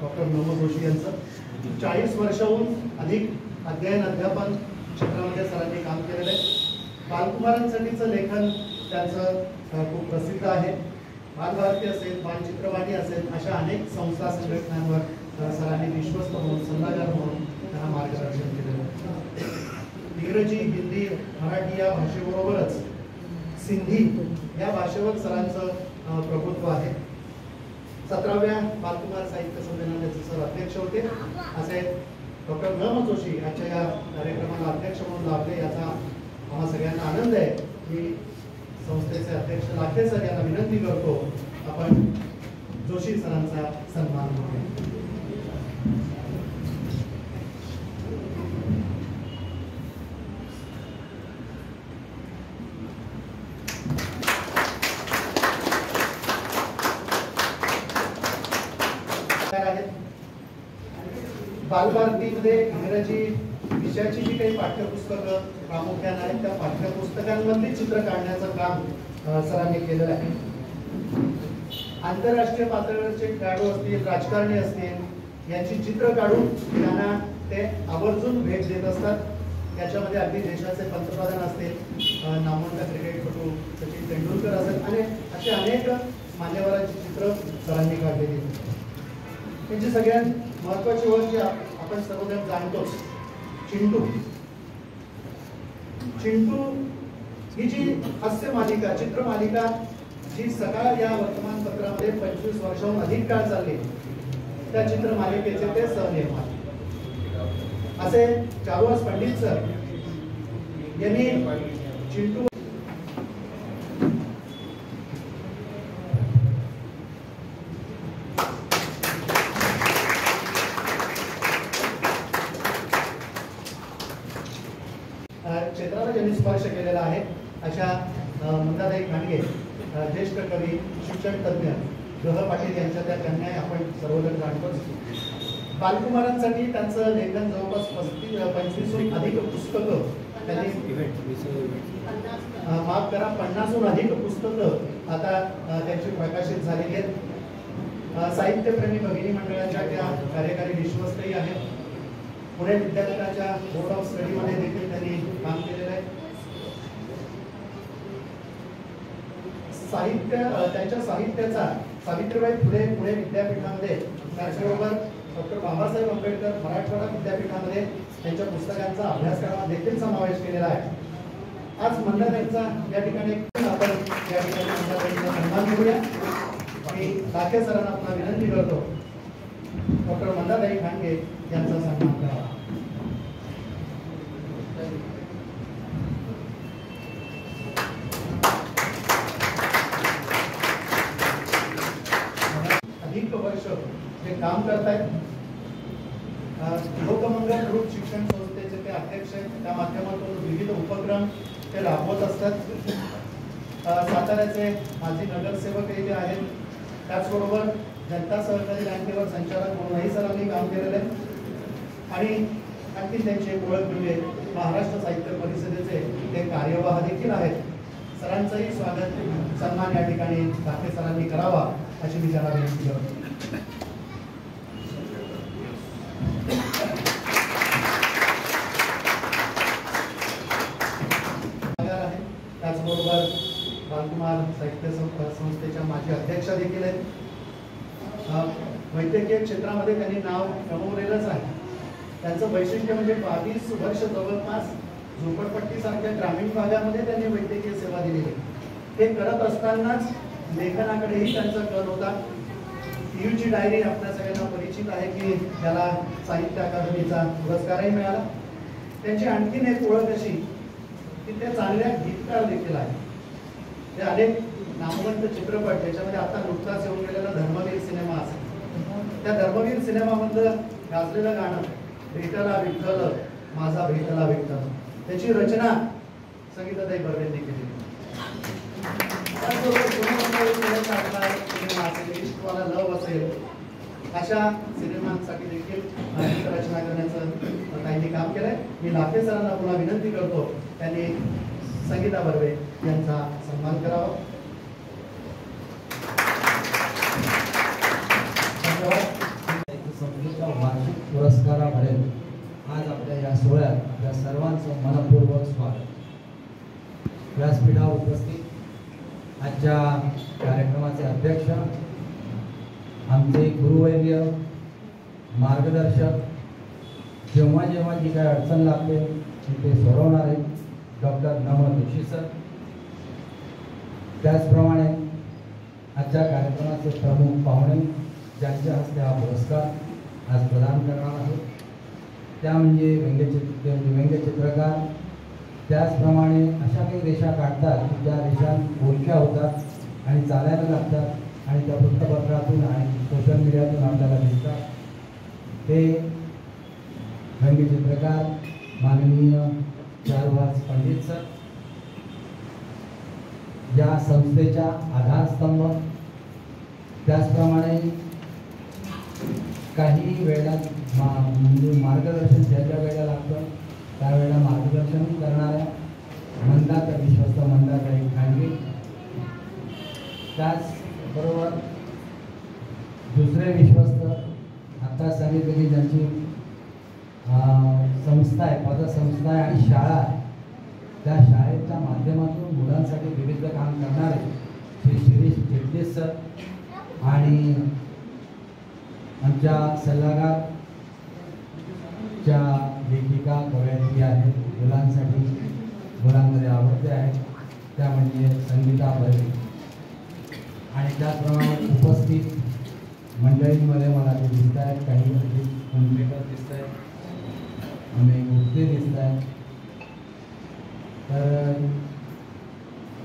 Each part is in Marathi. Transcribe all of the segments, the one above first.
डॉक्टर नमो जोशी यांचं 40 वर्षाहून अधिक अध्ययन अध्यापन क्षेत्रामध्ये सरांनी काम केलेलं आहे। बालकुमारांसाठीचं लेखन त्यांचं खूप प्रसिद्ध आहे। बालभारती असेल, बालचित्रवाणी असेल, अशा अनेक संस्था संघटनांवर सरांनी विश्वस्त म्हणून सल्लागार म्हणून त्यांना मार्गदर्शन केलेलं आहे। इंग्रजी, हिंदी, मराठी या भाषेबरोबरच सिंधी या भाषेवर सरांचं प्रभुत्व आहे। 17व्या बालकुमार साहित्य संमेलनाचे सर अध्यक्ष होते। असे डॉक्टर नमो जोशी यांच्या या कार्यक्रमाला अध्यक्ष म्हणून लाभले याचा आम्हा सगळ्यांना आनंद आहे। मी संस्थेचे अध्यक्ष लाखे सर यांना विनंती करतो आपण जोशी सरांचा सन्मान करूया। बालभारतीमध्ये इंग्रजी विषयाची जी काही पाठ्यपुस्तकं प्रामुख्याने आहेत त्या पाठ्यपुस्तकांमधली चित्र काढण्याचं काम सरांनी केलेलं आहे। आंतरराष्ट्रीय पातळीवरचे खेळाडू असतील, राजकारणी असतील यांची चित्र काढून त्यांना ते आवर्जून भेट देत असतात। त्याच्यामध्ये अगदी देशाचे पंतप्रधान असतील, नामवंत क्रिकेटपटू सचिन तेंडुलकर असेल आणि असे अनेक मान्यवरांची चित्र सरांनी काढलेली आहेत। त्यांची सगळ्यात महत्वाची ओळख जी आपण सर्वजण जाणतोच, चिंटू। चिंटू ही जी हास्य मालिका, चित्र मालिका जी सकाळ या वर्तमानपत्रामध्ये 25 वर्षाहून अधिक काळ चालली, त्या चित्र मालिकेचे ते सहनिर्माते असे चारुहास पंडित सर यांनी चिंटू क्षेत्राला ज्यांनी स्पर्श केलेला आहे अशा मंदाताई खांडगे, ज्येष्ठ कवी, शिक्षण तज्ञ ग्रह पाटील यांच्या त्या कन्या आपण सर्वजण जाणतोच। बालकुमारांसाठी त्यांचं लेखन जवळपास 25हून अधिक पुस्तकं त्यांनी, माफ करा, 50हून अधिक पुस्तकं आता त्यांची प्रकाशित झालेली आहेत। साहित्यप्रेमी भगिनी मंडळाच्या त्या कार्यकारी विश्वस्तही आहेत। पुणे विद्यापीठाच्या बोर्ड ऑफ स्टडीमध्ये देखील त्यांनी काम केलेलं आहे। त्यांच्या साहित्याचा सावित्रीबाई फुले पुणे विद्यापीठामध्ये, त्याचबरोबर डॉक्टर बाबासाहेब आंबेडकर मराठवाडा विद्यापीठामध्ये त्यांच्या पुस्तकांचा अभ्यासक्रमात देखील समावेश केलेला आहे। आज मंदाताईंचा या ठिकाणी आपण या ठिकाणी मंदाताईंचा सन्मान करूया। मी लाखे सरांना पुन्हा विनंती करतो डॉक्टर मंदाताई खांडगे यांचा सन्मान करावा। अधिक वर्ष जे काम करतायत, लोकमंगल ग्रुप शिक्षण संस्थेचे ते अध्यक्ष आहेत। त्या माध्यमातून विविध उपक्रम ते राबवत असतात। साताऱ्याचे माजी नगरसेवकही ते आहेत। त्याचबरोबर जनता सहकारी बँकेवर संचालक म्हणूनही सरांनी काम केलेलं आहे। आणि आणखी त्यांची एक ओळख म्हणजे महाराष्ट्र साहित्य परिषदेचे ते कार्यवाह देखील आहेत। सरांचंही स्वागत सन्मान या ठिकाणी लाखे सरांनी करावा अशी मी त्यांना विनंती करतो। माझे अध्यक्ष देखील आहेत. वैद्यकीय क्षेत्रामध्ये त्यांनी नाव कमवलेलंच आहे. त्यांचं वैशिष्ट्य म्हणजे 22 वर्ष जवळपास झोपडपट्टीसारख्या ग्रामीण भागामध्ये त्यांनी वैद्यकीय सेवा दिलेली आहे. हे करत असतानाच लेखनाकडेही त्यांचा कल होता. टीयूची डायरी आपल्या सगळ्यांना परिचित आहे की त्याला साहित्य अकादमीचा पुरस्कारही मिळाला. त्यांची आणखीन एक ओळख अशी की ते चांगल्या गीतकार देखील आहेत. ते अनेक नामवंत चित्रपट, त्याच्यामध्ये आता नुकताच येऊन गेलेला धर्मवीर सिनेमा असेल, त्या धर्मवीर सिनेमामधलं गाजलेलं गाणं भेटला विठ्ठल माझा भेटला विठ्ठल, त्याची रचना संगीताताई बर्वेंनी केली. तुम्हाला लव असेल अशा सिनेमांसाठी देखील रचना करण्याचं काहींनी काम केलंय. मी लाखे सरांना पुन्हा विनंती करतो त्यांनी संगीता बर्वे यांचा सन्मान करावा. वार्षिक पुरस्कारामध्ये आज आपल्या या सोहळ्यात आपल्या सर्वांचं मनपूर्वक स्वागत. व्यासपीठावर उपस्थित आजच्या कार्यक्रमाचे अध्यक्ष, आमचे गुरुवर्य, मार्गदर्शक, जेव्हा जेव्हा जी काही अडचण लागते ते सोडवणारे डॉक्टर नमन जोशी सर, त्याचप्रमाणे आजच्या कार्यक्रमाचे प्रमुख पाहुणे ज्यांच्या हस्ते हा पुरस्कार आज प्रदान करणार आहे त्या म्हणजे व्यंग्यचित्रकार. त्याचप्रमाणे अशा काही रेषा काढतात की ज्या रेषा बोलक्या होतात आणि चालायला लागतात आणि त्या वृत्तपत्रातून आणि सोशल मीडियातून आपल्याला दिसतात. ते व्यंग्यचित्रकार माननीय चारुहास पंडित सर, या संस्थेच्या आधारस्तंभ. त्याचप्रमाणे काही वेळेला म्हणजे मार्गदर्शन ज्या ज्या वेळेला लागतं त्यावेळेला मार्गदर्शन करणाऱ्या मंदाता विश्वस्त मंदाताई खांडगे. त्याचबरोबर दुसरे विश्वस्त आता सांगितलेली ज्यांची संस्था आहे, पतसंस्था आहे आणि शाळा आहे, त्या शाळेच्या माध्यमातून मुलांसाठी विविध काम करणारे श्री शिरीष चिटणीस सर आणि आमच्या सल्लागार ज्या लेखिका कवयित्री आहेत, मुलांसाठी मुलांमध्ये आवडते आहेत, त्या म्हणजे संगीता बर्वे. आणि त्याचप्रमाणे उपस्थित मंडळींमध्ये मला ते दिसत आहेत, काही कुंभलेकर दिसत आहेत, आम्ही गुप्ते दिसत आहेत, तर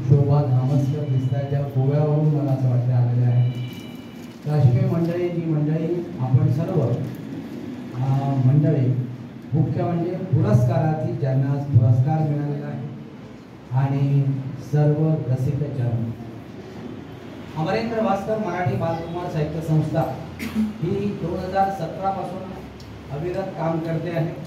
शोभा धामस्कर दिसत आहेत, त्या गोव्यावरून मला असं वाटतं आलेले आहे. तर अशी काही मंडळी, जी मंडळी आपण सर्व मंडळी मुख्य म्हणजे पुरस्कारार्थी ज्यांना आज पुरस्कार मिळालेला आहे आणि सर्व रसिक चरण. अमरेंद्र भास्कर मराठी बालकुमार साहित्य संस्था ही 2017 पासून अविरत काम करते आहे.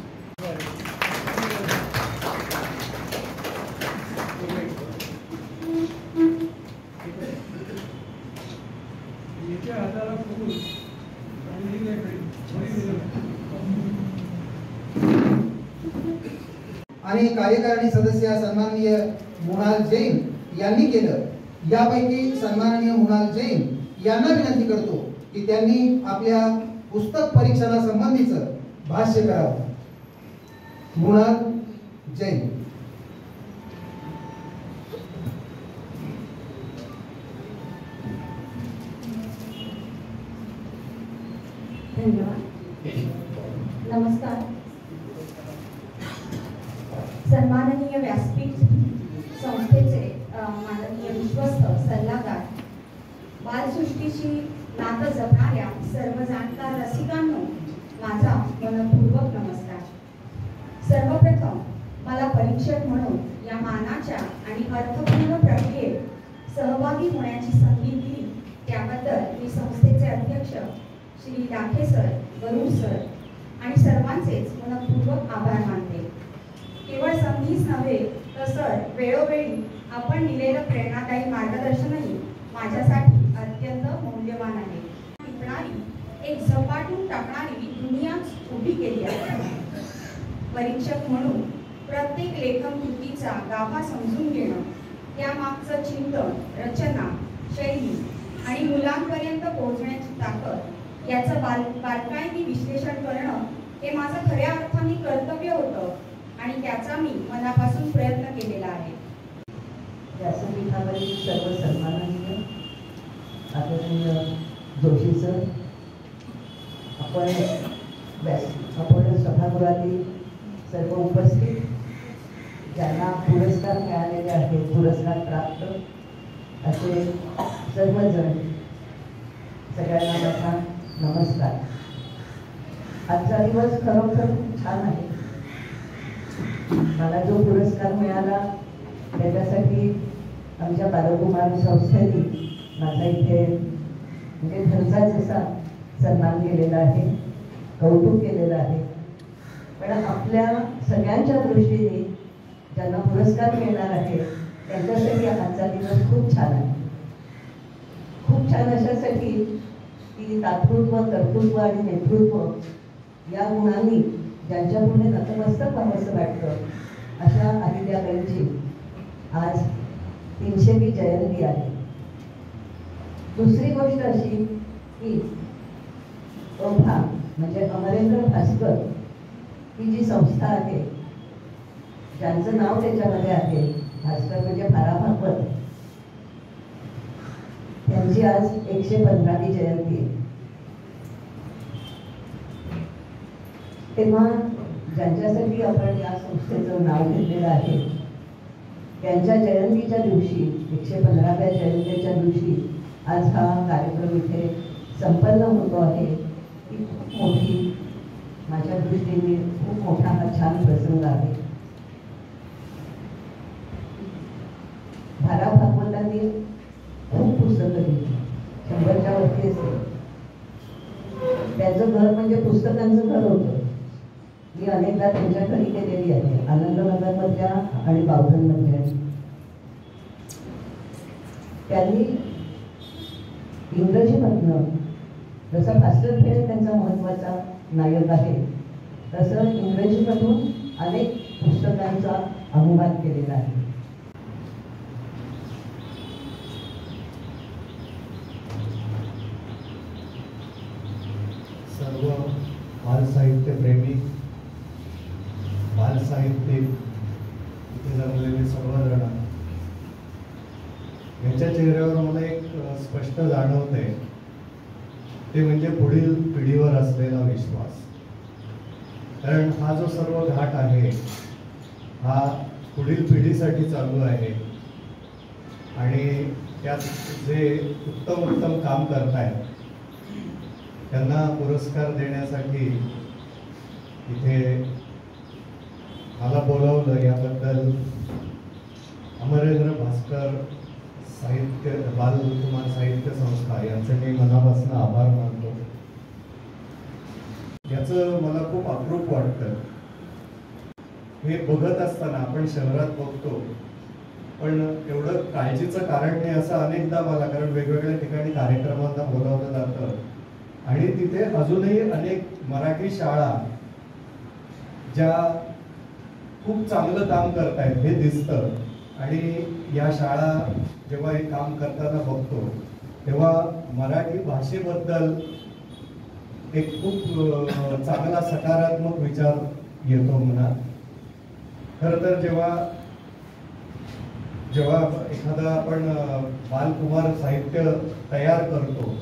आणि कार्यकारिणी सदस्य सन्माननीय मृणाल जैन यांनी केलं. यापैकी सन्माननीय मृणाल जैन यांना विनंती करतो की त्यांनी आपल्या पुस्तक परीक्षणासंबंधीचं भाष्य करावं. मृणाल जैन. धन्यवाद. नमस्कार. सन्माननीय व्यासपीठ संस्थेचे माननीय विश्वस्त सल्लागार, बालसृष्टीशी नातं जपणाऱ्या सर्व जाणकार रसिकांनो, माझा मनपूर्वक नमस्कार. सर्वप्रथम मला परीक्षक म्हणून या मानाच्या आणि अर्थपूर्ण प्रक्रियेत सहभागी होण्याची संधी दिली त्याबद्दल मी संस्थेचे अध्यक्ष श्री लाखे सर, गरुड सर आणि सर्वांचेच मनपूर्वक आभार मानते. केवळ संधीच नव्हे तर सर वेळोवेळी आपण दिलेलं प्रेरणादायी मार्गदर्शनही माझ्यासाठी अत्यंत मौल्यवान आहे. टिपणारी एक झपाटून टाकणारी दुनियाच उभी केली आहे. परीक्षक म्हणून प्रत्येक लेखन कृतीचा गाभा समजून घेणं, त्यामागचं चिंतन, रचना, शैली, आणि मुलांपर्यंत पोहोचण्याची ताकद याचं बारकाईने विश्लेषण करणं हे माझं खऱ्या अर्थाने कर्तव्य होतं आणि त्याचा मी मनापासून प्रयत्न केलेला आहे. व्यासपीठावरील सर्व सन्माननीय आदरणीय जोशी सर, आपण सभागृहातील सर्व उपस्थित ज्यांना पुरस्कार मिळालेले आहेत, पुरस्कार प्राप्त असे सर्वजण, सगळ्यांना माझा नमस्कार. आजचा दिवस खरोखर खूप छान आहे. मला जो पुरस्कार मिळाला त्याच्यासाठी आमच्या बालकुमार संस्थेने माझा इथे म्हणजे घरचा जसा सन्मान केलेला आहे, कौतुक केलेलं आहे. पण आपल्या सगळ्यांच्या दृष्टीने ज्यांना पुरस्कार मिळणार आहे त्यांच्यासाठी आजचा दिवस खूप छान आहे. खूप छान अशासाठी की दातृत्व, कर्तृत्व आणि नेतृत्व या गुणांनी ज्यांच्या पुढे नतमस्तक व्हावंसं वाटतं अशा अहिल्याबाईंची आज 300वी जयंती आहे. दुसरी गोष्ट अशी की ओभा म्हणजे अमरेंद्र भास्कर ही जी संस्था आहे, ज्यांचं नाव त्याच्यामध्ये आहे, भास्कर म्हणजे भारा भागवत, त्यांची आज 115वी जयंती आहे. तेव्हा ज्यांच्यासाठी आपण या संस्थेचं नाव घेतलेलं आहे त्यांच्या जयंतीच्या दिवशी, 115व्या जयंतीच्या दिवशी आज हा कार्यक्रम इथे संपन्न होतो आहे. ही खूप मोठी, माझ्या दृष्टीने खूप मोठा हा छान प्रसंग आहे. भारा भागवतांनी खूप पुस्तकं लिहिली, 100च्या वरती असेल. त्याचं घर म्हणजे पुस्तकांचं घर होतं. मी अनेकदा त्यांच्या घरी गेलेली आहे, आनंदनगरमधल्या आणि बावधनमधल्या. त्यांनी इंग्रजीमधनं, जसा भास्कर खेळ त्यांचा महत्त्वाचा नायक आहे, तसं इंग्रजीमधून अनेक पुस्तकांचा अनुवाद केलेला आहे. सर्व बालसाहित्यप्रेमी, बालसाहित्यिक, इथे जमलेले सर्वजण, यांच्या चेहऱ्यावर मला एक स्पष्ट जाणवते, ते म्हणजे पुढील पिढीवर असलेला विश्वास. कारण हा जो सर्व घाट आहे हा पुढील पिढीसाठी चालू आहे आणि त्यात जे उत्तम काम करतायत त्यांना पुरस्कार देण्यासाठी इथे मला बोलावलं, याबद्दल अमरेंद्र भास्कर साहित्य बालकुमार साहित्य संस्था यांचे मी मनापासून आभार मानतो. याचं मला खूप अप्रूप वाटतं. हे बघत असताना आपण शहरात बघतो, पण एवढं काळजीचं कारण नाही असं अनेकदा मला, कारण वेगवेगळ्या ठिकाणी कार्यक्रमांना बोलावलं जातं आणि तिथे अजूनही अनेक मराठी शाळा ज्या खूप चांगलं काम करतायत हे दिसतं. आणि या शाळा जेव्हा हे काम करताना बघतो तेव्हा मराठी भाषेबद्दल एक खूप चांगला सकारात्मक विचार येतो मनात. खरं तर जेव्हा एखादा आपण बालकुमार साहित्य तयार करतो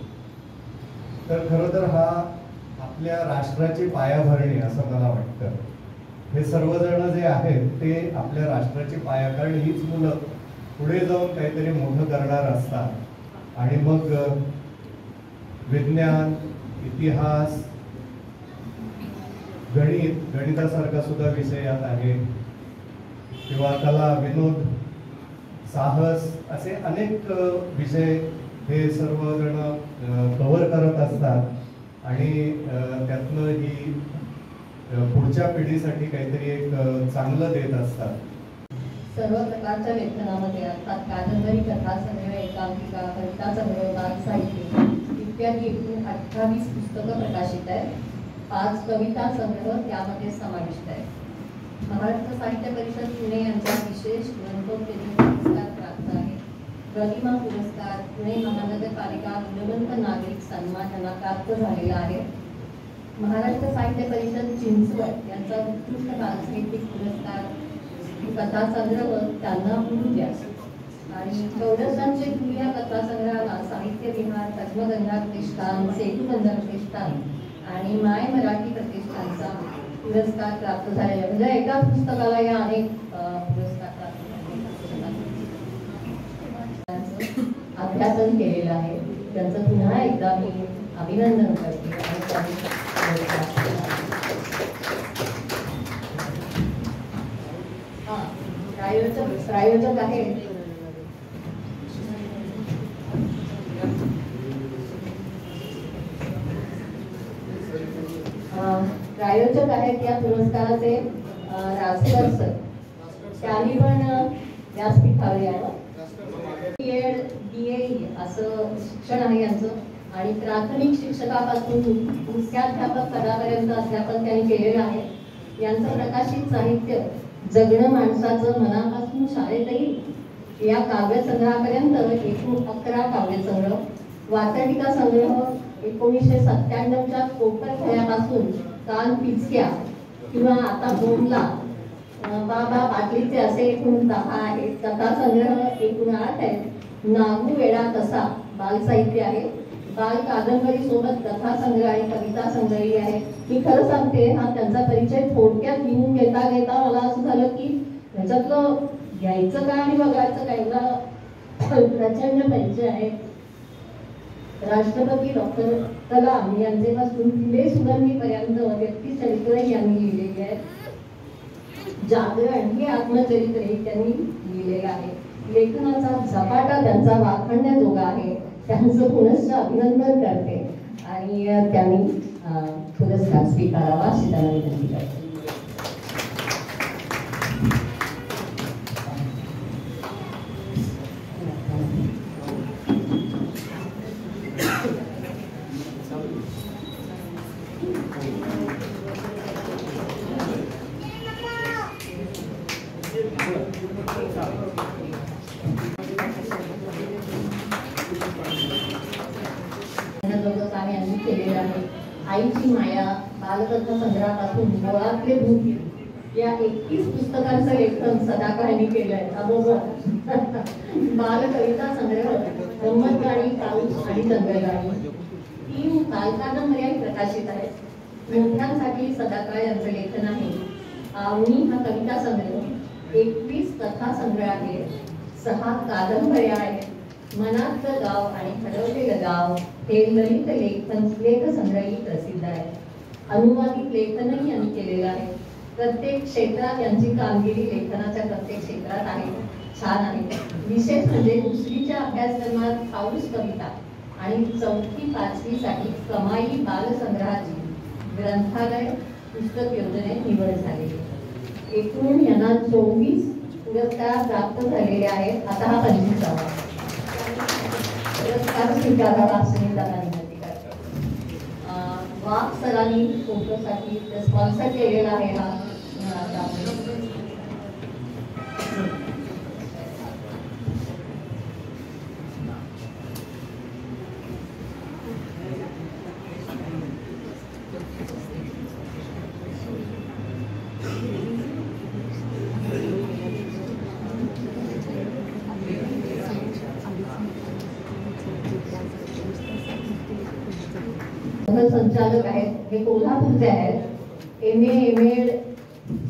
तर खरं तर हा आपल्या राष्ट्राची पायाभरणी असं मला वाटतं. हे सर्वजण जे आहेत ते आपल्या राष्ट्राची पाया, कारण हीच मुलं पुढे जाऊन काहीतरी मोठं करणार असतात आणि मग विज्ञान, इतिहास, गणितासारखा सुद्धा विषय यात आहे, किंवा कला, विनोद, साहस, असे अनेक विषय हे सर्वजण कव्हर करत असतात आणि त्यातनं ही पुढच्या पिढीसाठी काहीतरी एक चांगलं देत असतात. सर्व प्रकारच्या लेखनामध्ये अर्थात कादंबरी, कथा संग्रह, एकांकिका, कविता संग्रह, बालसाहित्य इत्यादी एकूण 28 पुस्तकं प्रकाशित आहेत. 5 कविता संग्रह त्यामध्ये समाविष्ट आहेत. महाराष्ट्र साहित्य परिषद पुणे यांचा विशेष ग्रंथोत्तेजन पुरस्कार प्राप्त आहे. प्रतिमा पुरस्कार पुणे महानगरपालिका गुणवंत नागरिक सन्मान यांना प्राप्त झालेला आहे. महाराष्ट्र साहित्य परिषद चिंचवड यांचा उत्कृष्ट बालसाहित्यिक पुरस्कार कथासंग्रह त्यांना मिळू द्या. आणि गौडसांचे फुल या कथासंग्रहाला साहित्य विहार, पद्मगंधा प्रतिष्ठान, सेतुबंध प्रतिष्ठान आणि माय मराठी प्रतिष्ठानचा पुरस्कार प्राप्त झालेला आहे. म्हणजे एका पुस्तकाला या अनेक पुरस्कार प्राप्त अभ्यासन केलेलं आहे. त्यांचं पुन्हा एकदा मी अभिनंदन करते आणि प्रायोजक आहेत या पुरस्काराचे रासकर सर. त्यांनी पण व्यासपीठावर यावं. BA असं शिक्षण आहे यांचं आणि प्राथमिक शिक्षकापासून मुख्याध्यापक पदापर्यंत अध्यापन त्यांनी केलेलं आहे. यांचं प्रकाशित साहित्य जगणं माणसाचं मनापासून शाळेतही या काव्यसंग्रहापर्यंत एकूण 11 काव्यसंग्रह, वाचनिका संग्रह 1997च्या कोपर खेळ्यापासून कान पिचक्या किंवा आता बोमला बाबा बाटलीचे असे एकूण 10 आहेत. कथासंग्रह एकूण 8 आहेत. नागू वेडा कसा बालसाहित्य आहे. बाल कादंबरी सोबत कथासंग्रह आणि कविता संग्रही आहे. मी खरं सांगते, हा त्यांचा परिचय थोडक्यात लिहून घेता घेता मला असं झालं की ह्याच्यातलं घ्यायचं काय आणि बघायचं काय, प्रचंड परिचय आहे. राष्ट्रपती डॉक्टर कलाम यांचेपासून फुले सुगंधीपर्यंत व्यक्तिचरित्र यांनी लिहिलेली आहे. जागरण हे आत्मचरित्र त्यांनी लिहिलेलं आहे. लेखनाचा झपाटा त्यांचा वाखण्याजोगा आहे. त्यांचं पुनश्च अभिनंदन करते आणि त्यांनी पुरस्कार स्वीकारावा अशी त्यांना विनंती करते. आईची माया बालकथा संग्रहापासून मुळातले भूत या 31 पुस्तकांचं लेखन सदाकर यांनी केलंय. बालकविता संग्रह, गंमत गाडी, पाऊस आणि जंगलगाडी 3 बालकादंबऱ्या प्रकाशित आहेत. मोठ्यांसाठी सदाकर यांचं लेखन आहे. आवनी हा कविता संग्रह, 21 कथा संग्रह आहे, 6 कादंबऱ्या आहेत. मनातलं गाव आणि ठरवलेलं गाव हे ललित लेखसंग्रही प्रसिद्ध आहे. अनुवादित लेखनही यांनी केलेलं आहे. प्रत्येक क्षेत्रात यांची कामगिरी लेखनाच्या प्रत्येक क्षेत्रात आहे. छान आहे. विशेष म्हणजे दुसरीच्या अभ्यासक्रमात पाऊस कविता आणि 4थी 5वी साठी कमाई बालसंग्रहाची ग्रंथालय पुस्तक योजनेत निवड झालेली. एकूण यांना 24 पुरस्कार प्राप्त झालेले आहेत. आता हा 25वा पुरस्कार स्वीकारावा असे मी त्यांना विनंती करते. वाघ सरांनी फोटोसाठी स्पॉन्सर केलेला आहे हा. संचालक आहेत, हे कोल्हापूरचे आहेत. MA MA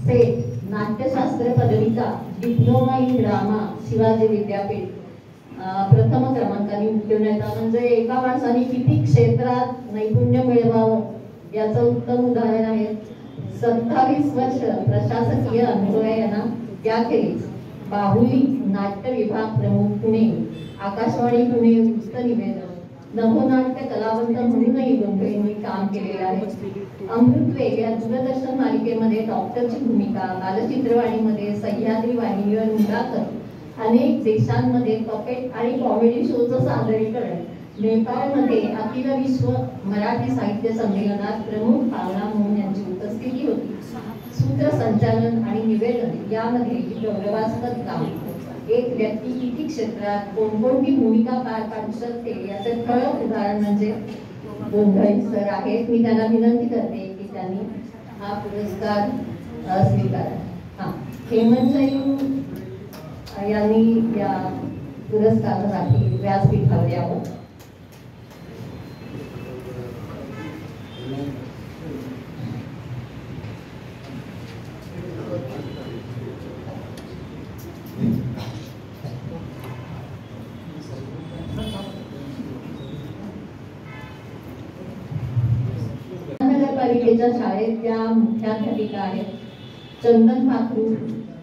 सेट नाट्यशास्त्र पदविका, डिप्लोमा इन ड्रामा शिवाजी विद्यापीठ प्रथम क्रमांकाने उत्तीर्ण येतात. म्हणजे एका माणसाने किती क्षेत्रात नैपुण्य मिळवावं याचं उत्तम उदाहरण आहे. 27 वर्ष प्रशासकीय अनुभव यांना. त्याखेरीज बाहुली नाट्य विभाग प्रमुख पुणे, आकाशवाणी पुणे वृत्त निवेदक, नभोनाट्य कलावंत म्हणूनही गोंधळेंनी काम केलेलं आहे. अमृतवेग या दूरदर्शन मालिकेमध्ये डॉक्टरची भूमिका, बालचित्रवाणीमध्ये सह्याद्री वाहिनीवर मुलाखत, अनेक देशांमध्ये पपेट आणि कॉमेडी शोचं सादरीकरण, नेपाळमध्ये अखिल विश्व मराठी साहित्य संमेलनात प्रमुख पाहुणा म्हणून यांची उपस्थिती होती. सूत्रसंचालन आणि निवेदन यामध्ये गौरवास्पद काम. एक व्यक्ती किती क्षेत्रात कोणकोणती भूमिका पार पाडू शकते याचं ठळक उदाहरण म्हणजे गोंधळी सर आहेत. मी त्यांना विनंती करते की त्यांनी हा पुरस्कार स्वीकारा. हां, हेमंत जैन यांनी या पुरस्कारासाठी व्यासपीठावर यावं. नगरपालिकेच्या शाळेतल्या मुख्याध्यापिका आहेत. चंदन पाखरू,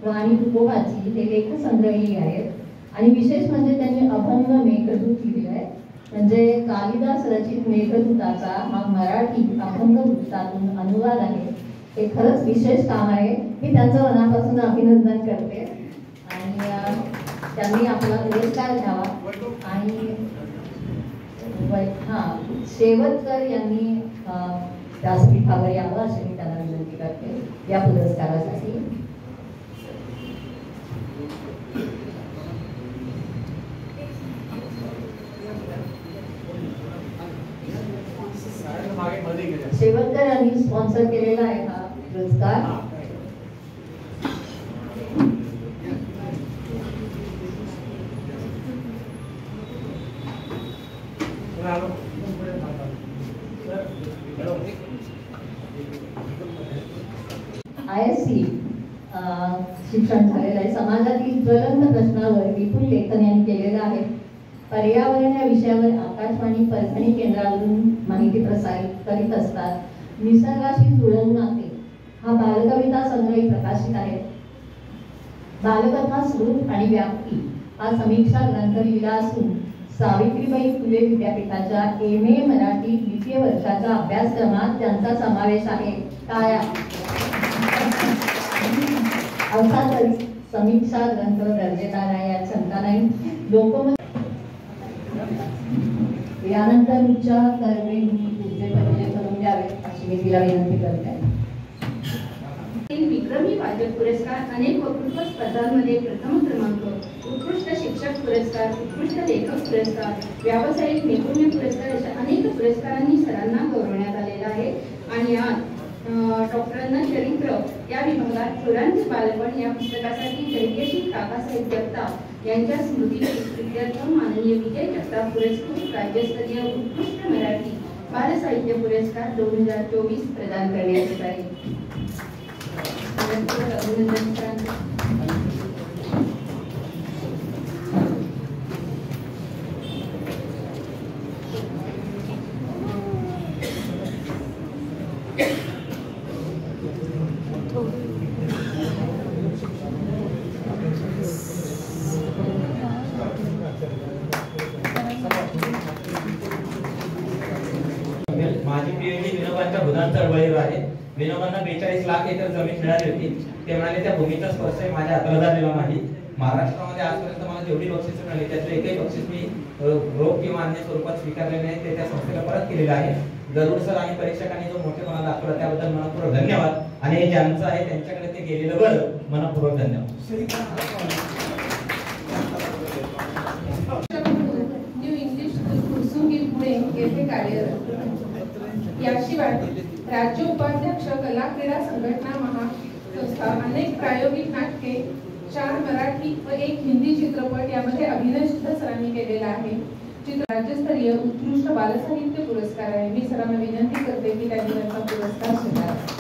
राणी तुकोबाची हे लेखसंग्रही आहेत. आणि विशेष म्हणजे त्यांनी अभंग मेघदूत लिहिलेला आहे. म्हणजे कालिदास रचित मेघदूताचा हा मराठी अभंग वृत्तातून अनुवाद आहे. हे खरंच विशेष काम आहे. मी त्यांचं मनापासून अभिनंदन करते. आणि त्यांनी आपला पुरस्कार घ्यावा. आणि शेवटकर यांनी व्यासपीठावर यावं अशी मी त्यांना विनंती करते या पुरस्कारासाठी. शेवटकर यांनी स्पॉन्सर केलेला आहे हा पुरस्कार. ISC शिक्षण झालेलं आहे. समाजातील ज्वलंत प्रश्नावर विपुल लेखन यांनी केलेलं आहे. पर्यावरण या विषयावर आकाशवाणी परभणी केंद्रावरून माहिती प्रसारित करीत असतात. निसर्गाशी जुळवून नाते हा बालकविता संग्रही प्रकाशित आहे. बालकथा स्वरूप आणि व्याप्ती हा समीक्षा ग्रंथ लिहिला असून सावित्रीबाई फुले विद्यापीठाच्या MA मराठी द्वितीय वर्षाच्या अभ्यासक्रमात त्यांचा समावेश आहे. टाळ्या. अर्थातच समीक्षा ग्रंथ दर्जेदार आहे यात शंका नाही. लोकमत यानंतर उच्च कर्मे करून द्यावे अशी मी तिला विनंती करते. विक्रमी वाचक पुरस्कार, अनेक वक्तृत्व स्पर्धांमध्ये प्रथम क्रमांक, उत्कृष्ट शिक्षक पुरस्कार, उत्कृष्ट लेखक पुरस्कार, व्यावसायिक नैपुण्य पुरस्कार अशा अनेक पुरस्कारांनी सरांना गौरवण्यात आलेला आहे. आणि यात डॉक्टरांना चरित्र या विभागात थोरांचे बालपण या पुस्तकासाठी दैत्यशील काकासाहेब जगताप यांच्या स्मृतीप्रित्यर्थ माननीय विजय जगताप पुरस्कृत राज्यस्तरीय उत्कृष्ट मराठी बालसाहित्य पुरस्कार 2024 प्रदान करण्यात येत आहे. अभिनंदन सरांचे. माझी पीएचडी विनोबांच्या भूदान चळवळीवर आहे. विनोबांना 42 लाख एकर जमीन मिळाली होती. ते म्हणाले त्या भूमीचा स्पर्श माझ्या हाताला झालेला नाही. महाराष्ट्रामध्ये आजपर्यंत मला जेवढी बक्षिसं मिळाली त्यातलं एकही बक्षीस मी रोख किंवा अन्य स्वरूपात स्वीकारले नाही. ते त्या संस्थेला परत केलेलं आहे. गरुड सर आणि परीक्षकांनी जो मोठेपणा दाखवला त्याबद्दल मनपूर्वक धन्यवाद. आणि ज्यांचं आहे त्यांच्याकडे ते गेलेलं बरं, मनपूर्वक धन्यवाद. न्यू इंग्लिश स्कूल कुरसुंगी पुणे येथे कार्यरत. याशिवाय राज्य उपाध्यक्ष कला क्रीडा संघटना महासंस्था, अनेक प्रायोगिक नाटके, 4 मराठी व 1 हिंदी चित्रपट यामध्ये अभिनय सुद्धा सरांनी केलेला आहे. राज्यस्तरीय उत्कृष्ट बालसाहित्य पुरस्कार आहे. मी सरांना विनंती करते की त्यांनी त्यांचा पुरस्कार स्वीकारावा.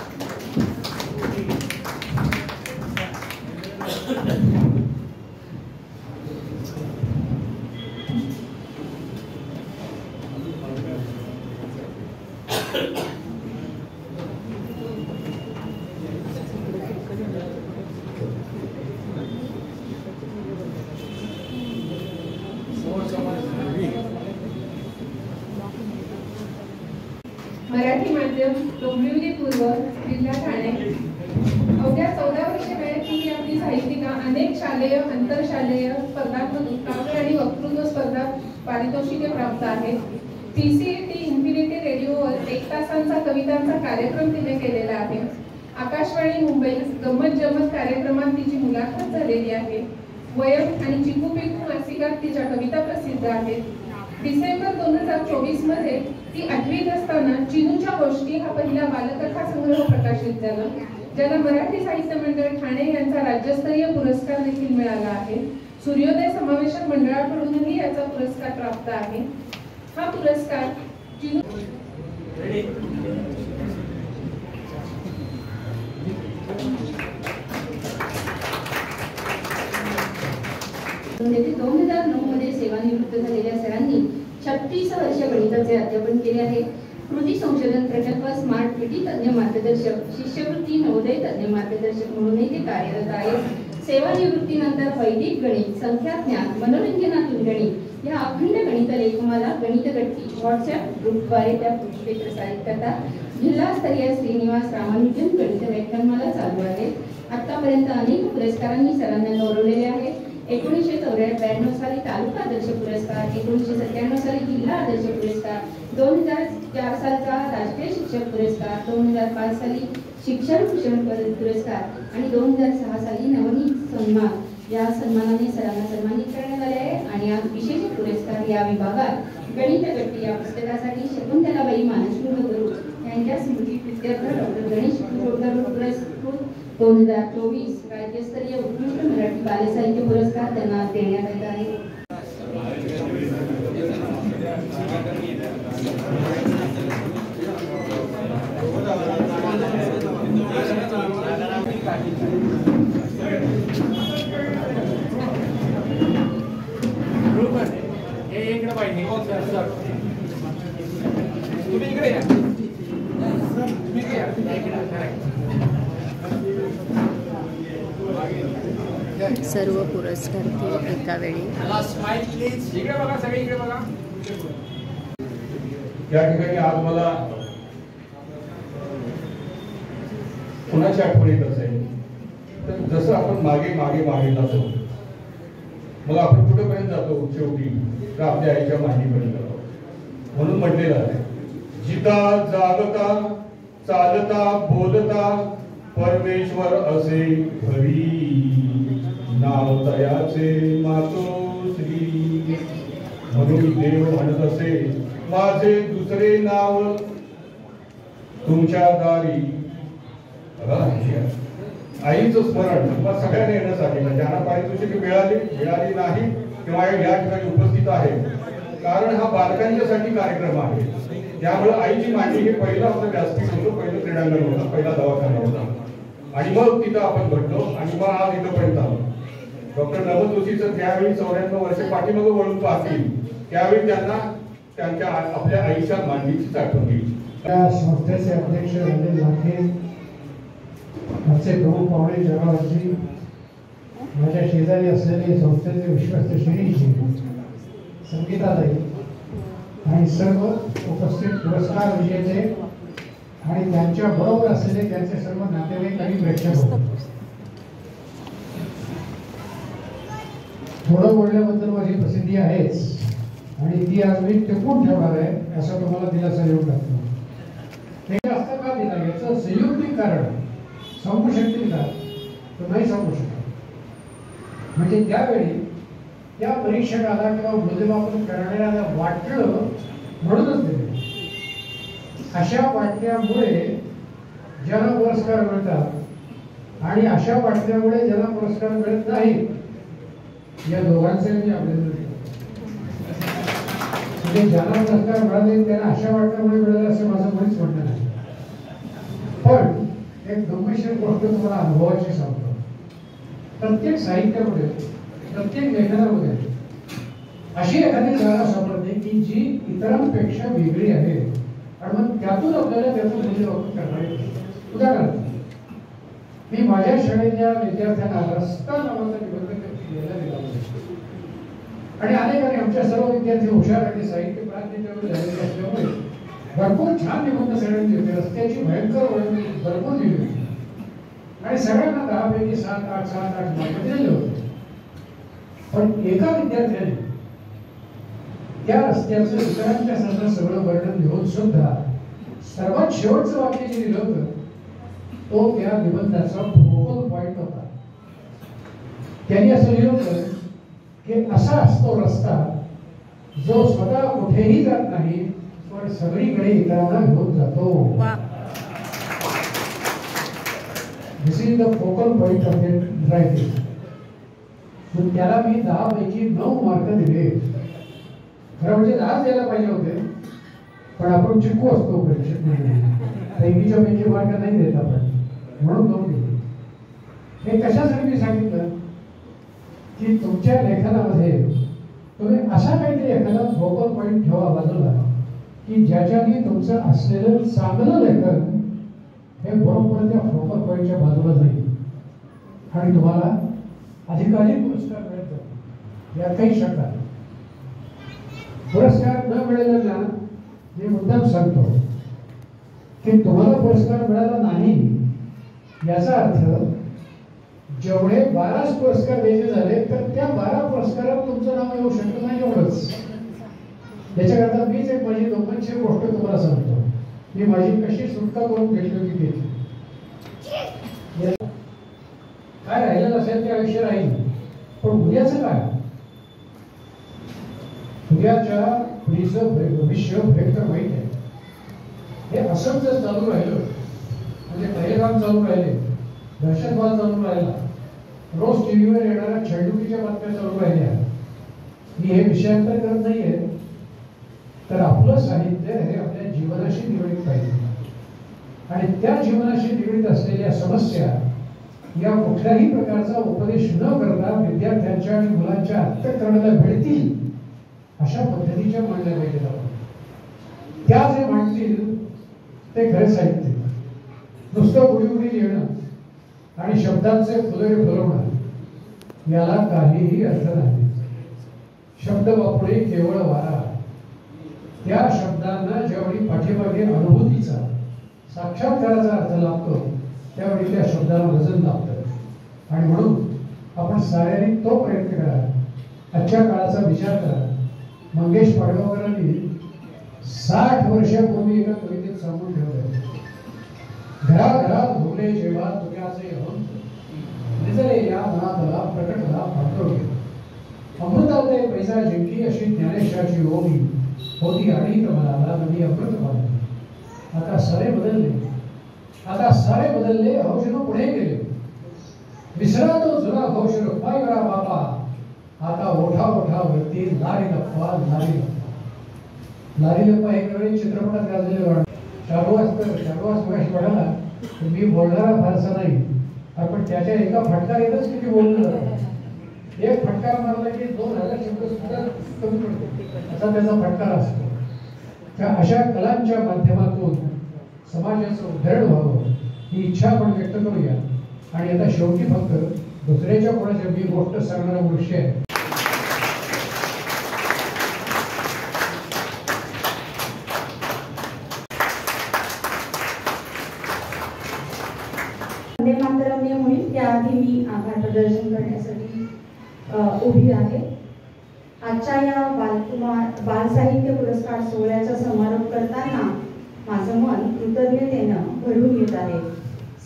मराठी माध्यम, डोंबिवली पूर्व, जिल्हा ठाणे. अवघ्या 14 वर्षे वयात ही आपली साहित्यिका अनेक शालेय, आंतरशालेय स्पर्धांमधून काव्य आणि वक्तृत्व स्पर्धा पारितोषिके प्राप्त आहेत. PCET इन्फिनिटी रेडिओवर 1 तासांचा कवितांचा कार्यक्रम तिने केलेला आहे. आकाशवाणी मुंबई गंमत जमत कार्यक्रमात तिची मुलाखत झालेली आहे. वयम आणि चिकूपिकू मासिकात तिच्या कविता प्रसिद्ध आहेत. डिसेंबर 2024 मध्ये ती 8वीत असताना चिनूच्या गोष्टी हा पहिला बालकथा संग्रह प्रकाशित झाला, ज्याला मराठी साहित्य मंडळ ठाणे यांचा राज्यस्तरीय पुरस्कार देखील मिळाला आहे. सूर्योदय समावेशक मंडळाकडूनही याचा पुरस्कार प्राप्त आहे. हा पुरस्कार चिनू येथे 2009 मध्ये सेवानिवृत्त झालेल्या सरांनी 36 वर्ष गणिताचे अध्यापन केले आहे. कृती संशोधन प्रकल्प स्मार्ट पिटी तज्ञ मार्गदर्शक, शिष्यवृत्ती नवोदय तज्ञ मार्गदर्शक म्हणूनही ते कार्यरत आहेत. सेवानिवृत्तीनंतर वैदिक गणित, संख्याज्ञान, मनोरंजनातून गणित या अखंड गणित लेखमाला गणितगट्टी व्हॉट्सअप ग्रुपद्वारे त्या पुस्तके प्रसारित करतात. जिल्हास्तरीय श्रीनिवास रामानुजन गणित व्याख्यानमाला चालू आहे. आतापर्यंत अनेक पुरस्कारांनी सरांना गौरवलेले आहे. 1992 साली तालुका आदर्श पुरस्कार, 1997 साली जिल्हा आदर्श पुरस्कार, 2004 सालचा राष्ट्रीय शिक्षक पुरस्कार, 2005 साली शिक्षण भूषण पुरस्कार आणि 2006 साली नवनीत सन्मान या सन्मानाने सरांना सन्मानित करण्यात आले आहे. आणि आज विशेष पुरस्कार या विभागात गणितगट्टी या पुस्तकासाठी शकुंतलाबाई मानसगुरु यांच्या स्मृती प्रित्यर्थ डॉक्टर गणेश पुरस्कृत 2024 राज्यस्तरीय उत्कृष्ट मराठी बालसाहित्य पुरस्कार त्यांना देण्यात येत आहे. सर्व पुरस्कारार्थी एका वेळी या ठिकाणी आज मला कुणाची आठवण येत असेल तर जसं आपण मागे मागे मागे जातो मग आपण कुठेपर्यंत जातो, शेवटी तर आपल्या आईच्या मांडीपर्यंत जातो. म्हणून म्हटलेलं आहे, जिता जागता चालता बोलता परमेश्वर असे हरी, नाव तयाचे मातोश्री. म्हणून देव म्हणत असे, माझे दुसरे नाव तुमच्या दारी. आईचं स्मरण तुम्हाला सगळ्यांना येण्यासाठी, ज्यांना पारितोषिके मिळाली नाही किंवा या ठिकाणी उपस्थित आहे, कारण हा बालकांच्यासाठी कार्यक्रम आहे. त्यामुळे आईची मांडणी हे पहिलं आपलं व्यासपीठ होतं, पहिलं क्रीडांगण होतं, पहिला दवाखाना होता आणि मग तिथं आपण घडलो आणि मग आज इथंपर्यंत आलो. डॉक्टर नवल जोशीचं त्यावेळी 94 वर्ष पाठीमागे वळून पाहतील त्यावेळी त्यांना त्यांच्या आपल्या आईच्या मांडणीची आठवण येईल. त्या संस्थेचे अध्यक्ष रंजन लाखे, आमचे प्रमुख पाहुणे जगावरजी, माझ्या शेजारी असलेले संस्थेचे विश्वस्त शिरीषजी, संगीताताई आणि सर्व उपस्थित पुरस्कार विजेते आणि त्यांच्या बरोबर असलेले त्यांचे सर्व नातेवाईक आणि प्रेक्षक होते. थोडं बोलल्याबद्दल माझी प्रसिद्धी आहेच आणि ती आज मी टिकून ठेवणार आहे असं तुम्हाला दिलासा देऊन टाकतो. हे जास्त का दिलं याचं संयुक्तिक कारण सांगू शकतील का तर नाही सांगू शकत. म्हणजे त्यावेळी त्या परीक्षकाला किंवा मूल्यमापन करणाऱ्याला वाटलं म्हणूनच दिले. अशा वाटण्यामुळे ज्यांना पुरस्कार मिळतात आणि अशा वाटण्यामुळे ज्यांना पुरस्कार मिळत नाही या दोघांचे मी अभिनंदन करतो. म्हणजे ज्यांना पुरस्कार मिळाले त्यांना अशा वाटण्यामुळे मिळाले असं माझं कोणीच म्हणणं नाही. पण एक गंभीर गोष्ट तुम्हाला अनुभवाची सांगतो. प्रत्येक साहित्यामध्ये, प्रत्येक लेखनामध्ये अशी एखादी जागा सापडते की जी इतरांपेक्षा वेगळी आहे आणि मग त्यातून आपल्याला त्याचं मूल्यमापन करता येतं. उदाहरणार्थ, मी माझ्या शाळेच्या विद्यार्थ्यांना रस्ता नावाचा निबंध लिहायला दिला आणि अनेकांनी आमच्या सर्व विद्यार्थी हुशार आणि साहित्य प्राज्ञ झालेले असल्यामुळे भरपूर छान निबंध सगळ्यांनी लिहिले. रस्त्याची भयंकर ओळख भरपूर लिहिली आणि सगळ्यांना 10 पैकी 7, 8 मार्क दिले होते. पण एका विद्यार्थ्याने त्या रस्त्याचं इतरांच्या समोर सगळं वर्णन लिहून सुद्धा सर्वात शेवटचं वाक्य जे लिहिलं होतं तो त्या निबंधाचा फोकल पॉइंट होता. त्यांनी असं लिहिलं होतं की असा असतो रस्ता जो स्वतः कुठेही जात नाही पण सगळीकडे इतरांना घेऊन जातो. This is the focal point of driving. त्याला मी 10 पैकी 9 मार्क दिले. खरं म्हणजे 10 द्यायला पाहिजे होते, पण आपण चिकू असतो परीक्षेत, पैकीच्या पैकी मार्क नाही देत आपण, म्हणून 9 दिले. हे कशासाठी मी सांगितलं की तुमच्या लेखनामध्ये तुम्ही असा काहीतरी एखादा फोकल पॉइंट ठेवा बाजूला की ज्याच्याने तुमचं असलेलं चांगलं लेखन हे बरोबर त्या फोकल पॉइंटच्या बाजूला जाईल आणि तुम्हाला अधिकाधिक पुरस्कार मिळतात, यात काही शंका नाही. पुरस्कार न मिळालं ना, मी मुद्दाम सांगतो की तुम्हाला पुरस्कार मिळाला नाही याचा अर्थ जेवढे 12 पुरस्कार द्यायचे झाले तर त्या 12 पुरस्कारात तुमचं नाव येऊ शकत नाही एवढंच. याच्याकरता मीच एक माझी रोमांचक गोष्ट तुम्हाला सांगतो. मी माझी कशी सुटका करून घेतली होती त्याची. काय राहिलेलं असेल ते आयुष्य राहील, पण उद्याचं काय? उद्याच्या पुढीचं भविष्य भेटतं माहीत आहे. हे असंच जर चालू राहिलं म्हणजे पहिलगाम चालू राहिले, दहशतवाद चालू राहिला, रोज टीव्हीवर येणाऱ्या छळणुकीच्या बातम्या चालू राहिल्या, मी हे विषयांतर करत नाहीये, तर आपलं साहित्य हे आपल्या जीवनाशी निगडीत पाहिजे आणि त्या जीवनाशी निगडीत असलेल्या समस्या या कुठल्याही प्रकारचा उपदेश न करता विद्यार्थ्यांच्या आणि मुलांच्या अंतःकरणाला भेटतील अशा पद्धतीच्या मांडल्या पाहिजेत आपण. त्या जे मांडतील ते खरे साहित्य. नुसतं उडी उडी लिहिणं आणि शब्दांचे फुलवे फुलवणं याला काहीही अर्थ नाही. शब्द बापुडे केवळ वारा. त्या शब्दांना ज्यावेळी पाठीमागे अनुभूतीचा साक्षात्काराचा अर्थ लागतो त्यावेळी त्या शब्दाला वजन लागतं आणि म्हणून आपण साऱ्यांनी तो प्रयत्न करा. आजच्या काळाचा विचार करा. मंगेश पाडगावकरांनी 60 वर्षापूर्वी एका कवितेत सांगून ठेवलं, घराघरात भोगले जेव्हा तुझ्याचे हंस निजले या मनातला प्रकटला पाठवले. अमृताचे पैसा जिंकी अशी ज्ञानेशाची ओवी होती आणि मला नवी अमृत पाहिजे. आता सारे बदलले, आता सारे बदलले, हौशेनं पुढे गेले. विसरा तो जुना हौश रुक्माई करा बाबा, आता ओठा ओठावरती लारी लप्पा लारी लप्पा. लारी लप्पा एक वेळी चित्रपटात गाजलेले गाणं. शाहवास मगाशी म्हणाला मी बोलणारा फारसा नाही, पण त्याच्या एका फटकारीतच किती बोललं. एक फटकार मारला की 2000 शब्द सुद्धा कमी पडतो, असा त्याचा फटकार असतो. त्या अशा कलांच्या माध्यमातून समाजाचं उद्धरण व्हावं ही इच्छा आपण व्यक्त करूया. आणि आता शेवटी फक्त दुसऱ्याच्या कोणाच्या मी गोष्ट सांगणारा मनुष्य आहे. वंदे मातरम ने होईल त्याआधी मी आभार प्रदर्शन करण्यासाठी उभी आहे. आजच्या या बाल साहित्य पुरस्कार सोहळ्याचा समारोप करताना माझं मन कृतज्ञतेनं भरून येत आहे.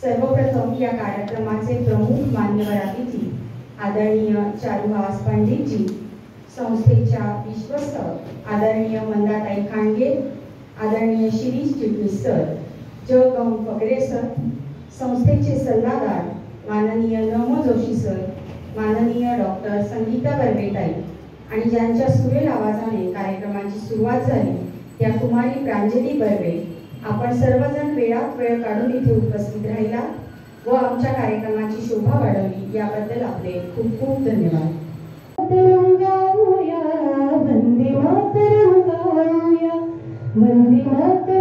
सर्वप्रथम या कार्यक्रमाचे प्रमुख मान्यवर अतिथी आदरणीय चारुहास पंडितजी, संस्थेच्या विश्वस्त आदरणीय मंदाताई खांडगे, आदरणीय शिरीष चिटणीस सर, जगम फकरे सर, संस्थेचे सल्लागार माननीय नमो जोशी सर, माननीय डॉक्टर संगीता बर्वेताई आणि ज्यांच्या सुरेल आवाजाने कार्यक्रमाची सुरुवात झाली त्या कुमारी प्रांजली बर्वे. आपण सर्वजण वेळात वेळ काढून इथे उपस्थित राहिला व आमच्या कार्यक्रमाची शोभा वाढवली याबद्दल आपले खूप खूप धन्यवाद. वंदे मातरम गाऊया, वंदे मातरम.